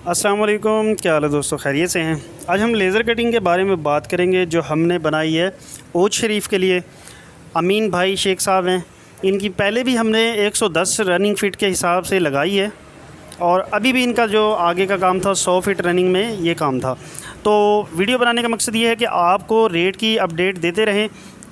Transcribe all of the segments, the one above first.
अस्सलाम वालेकुम, क्या हाल है दोस्तों? खैरियत से हैं। आज हम लेज़र कटिंग के बारे में बात करेंगे जो हमने बनाई है ओज शरीफ के लिए। अमीन भाई शेख साहब हैं, इनकी पहले भी हमने 110 रनिंग फ़िट के हिसाब से लगाई है और अभी भी इनका जो आगे का काम था 100 फ़िट रनिंग में ये काम था। तो वीडियो बनाने का मकसद ये है कि आपको रेट की अपडेट देते रहें।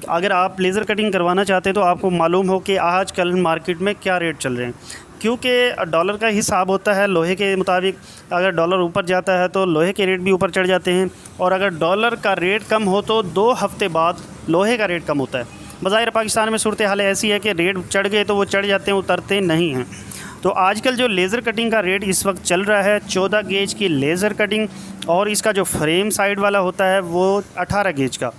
अगर आप लेज़र कटिंग करवाना चाहते हैं तो आपको मालूम हो कि आज कल मार्केट में क्या रेट चल रहे हैं, क्योंकि डॉलर का हिसाब होता है लोहे के मुताबिक। अगर डॉलर ऊपर जाता है तो लोहे के रेट भी ऊपर चढ़ जाते हैं, और अगर डॉलर का रेट कम हो तो 2 हफ़्ते बाद लोहे का रेट कम होता है। बज़ाहिर पाकिस्तान में सूरत हाल ऐसी है कि रेट चढ़ गए तो वो चढ़ जाते हैं, उतरते नहीं हैं। तो आजकल जो लेज़र कटिंग का रेट इस वक्त चल रहा है 14 गेज की लेज़र कटिंग, और इसका जो फ्रेम साइड वाला होता है वो 18 गेज का,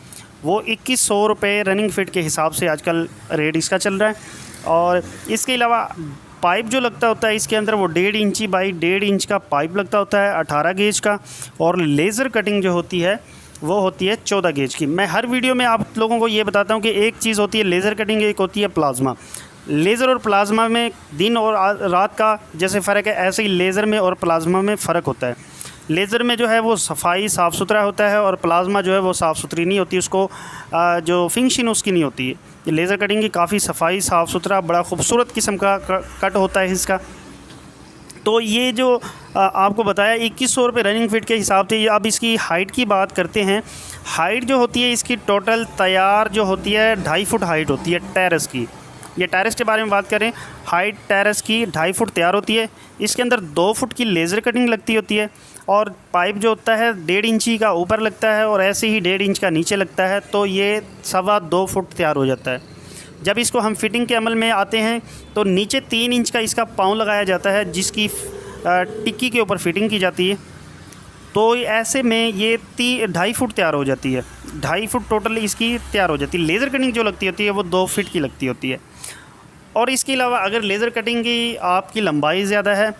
वो 2100 रुपये रनिंग फ़िट के हिसाब से आजकल रेट इसका चल रहा है। और इसके अलावा पाइप जो लगता होता है इसके अंदर वो 1.5 इंची बाई 1.5 इंच का पाइप लगता होता है 18 गेज का, और लेज़र कटिंग जो होती है वो होती है 14 गेज की। मैं हर वीडियो में आप लोगों को ये बताता हूँ कि एक चीज़ होती है लेज़र कटिंग, एक होती है प्लाज्मा। लेज़र और प्लाज्मा में दिन और रात का जैसे फ़र्क है, ऐसे ही लेज़र में और प्लाज्मा में फ़र्क होता है। लेज़र में जो है वो सफाई साफ़ सुथरा होता है, और प्लाज्मा जो है वो साफ़ सुथरी नहीं होती, उसको जो फिनिशिंग उसकी नहीं होती है। लेज़र कटिंग की काफ़ी सफाई साफ़ सुथरा बड़ा खूबसूरत किस्म का कट होता है इसका। तो ये जो आपको बताया 2100 रुपये रनिंग फ़िट के हिसाब से। अब इसकी हाइट की बात करते हैं। हाइट जो होती है इसकी टोटल तैयार जो होती है 2.5 फुट हाइट होती है टेरेस की। ये टेरेस के बारे में बात करें, हाइट टेरेस की 2.5 फुट तैयार होती है। इसके अंदर 2 फुट की लेज़र कटिंग लगती होती है, और पाइप जो होता है 1.5 इंची का ऊपर लगता है और ऐसे ही 1.5 इंच का नीचे लगता है, तो ये 2.25 फुट तैयार हो जाता है। जब इसको हम फिटिंग के अमल में आते हैं तो नीचे 3 इंच का इसका पाँव लगाया जाता है, जिसकी टिक्की के ऊपर फिटिंग की जाती है। तो ऐसे में ये 2.5 फुट तैयार हो जाती है। 2.5 फुट टोटल इसकी तैयार हो जाती है। लेज़र कटिंग जो लगती होती है वो 2 फीट की लगती होती है। और इसके अलावा अगर लेज़र कटिंग की आपकी लंबाई ज़्यादा है,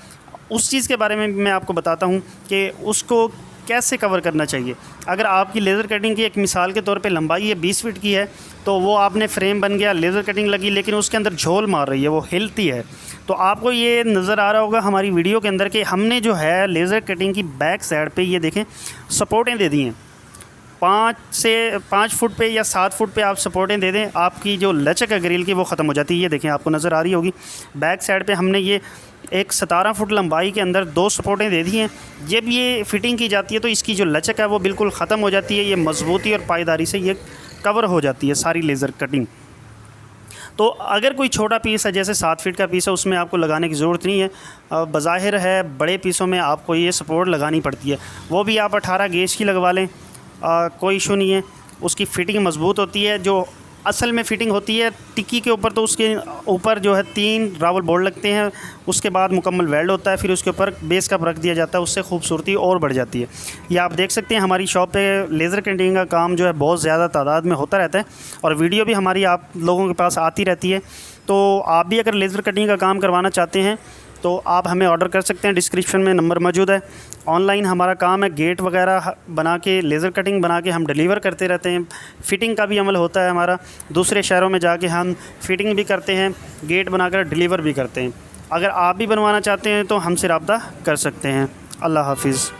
उस चीज़ के बारे में मैं आपको बताता हूँ कि उसको कैसे कवर करना चाहिए। अगर आपकी लेज़र कटिंग की एक मिसाल के तौर पे लंबाई है 20 फीट की है, तो वो आपने फ्रेम बन गया, लेज़र कटिंग लगी, लेकिन उसके अंदर झोल मार रही है, वो हिलती है। तो आपको ये नज़र आ रहा होगा हमारी वीडियो के अंदर कि हमने जो है लेज़र कटिंग की बैक साइड पे ये देखें सपोर्टें दे दी हैं। 5 फुट पे या 7 फुट पे आप सपोर्टें दे दें, आपकी जो लचक है ग्रिल की वो ख़त्म हो जाती है। ये देखें, आपको नज़र आ रही होगी बैक साइड पे हमने ये एक 17 फुट लंबाई के अंदर 2 सपोर्टें दे दी हैं। जब ये फ़िटिंग की जाती है तो इसकी जो लचक है वो बिल्कुल ख़त्म हो जाती है। ये मज़बूती और पायदारी से ये कवर हो जाती है सारी लेज़र कटिंग। तो अगर कोई छोटा पीस है जैसे 7 फीट का पीस है, उसमें आपको लगाने की ज़रूरत नहीं है। बज़ाहिर है बड़े पीसों में आपको ये सपोर्ट लगानी पड़ती है, वो भी आप 18 गेज की लगवा लें, कोई इशू नहीं है। उसकी फ़िटिंग मज़बूत होती है। जो असल में फ़िटिंग होती है टिक्की के ऊपर, तो उसके ऊपर जो है 3 रावल बोल्ट लगते हैं, उसके बाद मुकम्मल वेल्ड होता है, फिर उसके ऊपर बेस कप रख दिया जाता है, उससे खूबसूरती और बढ़ जाती है। ये आप देख सकते हैं हमारी शॉप पे लेज़र कटिंग का काम जो है बहुत ज़्यादा तादाद में होता रहता है, और वीडियो भी हमारी आप लोगों के पास आती रहती है। तो आप भी अगर लेज़र कटिंग का काम करवाना चाहते हैं तो आप हमें ऑर्डर कर सकते हैं। डिस्क्रिप्शन में नंबर मौजूद है। ऑनलाइन हमारा काम है, गेट वगैरह बना के, लेज़र कटिंग बना के हम डिलीवर करते रहते हैं। फ़िटिंग का भी अमल होता है हमारा, दूसरे शहरों में जाके हम फ़िटिंग भी करते हैं, गेट बनाकर डिलीवर भी करते हैं। अगर आप भी बनवाना चाहते हैं तो हमसे रब्ता कर सकते हैं। अल्लाह हाफ़िज़।